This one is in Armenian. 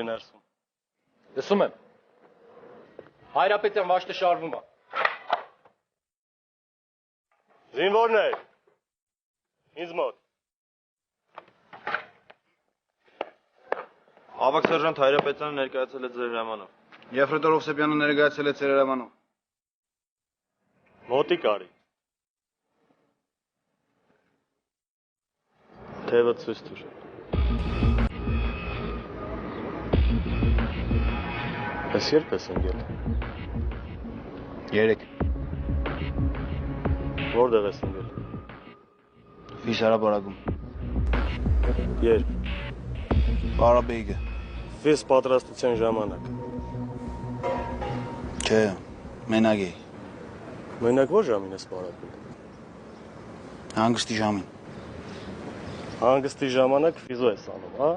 ներսում։ Լսում եմ։ Հայրապետյան վաշտը շարվում է։ Զինվորներ, ինձ մոտ։ Ավագ սերժանտ Հայրապետյանը ներկայացել է ձեր հրամանով։ Եֆրետոր Հովսեփյանը ներկայացել է ձեր հրամանով։ Մոտիկ արի։ Թևը ցույց տուր։ Ես երբ ես ընկել։ 3 Որտեղ ես ընկել։ Ֆիսարաբարագում։ Երբ։ Արաբեիգը։ Ֆիս պատրաստության ժամանակ։ Չէ, մենակ էի։ Մենակ որ ժամին ես պարապել։ Հանգստի ժամին։ Հանգստի ժամանակ ֆիզո ես անում, հա։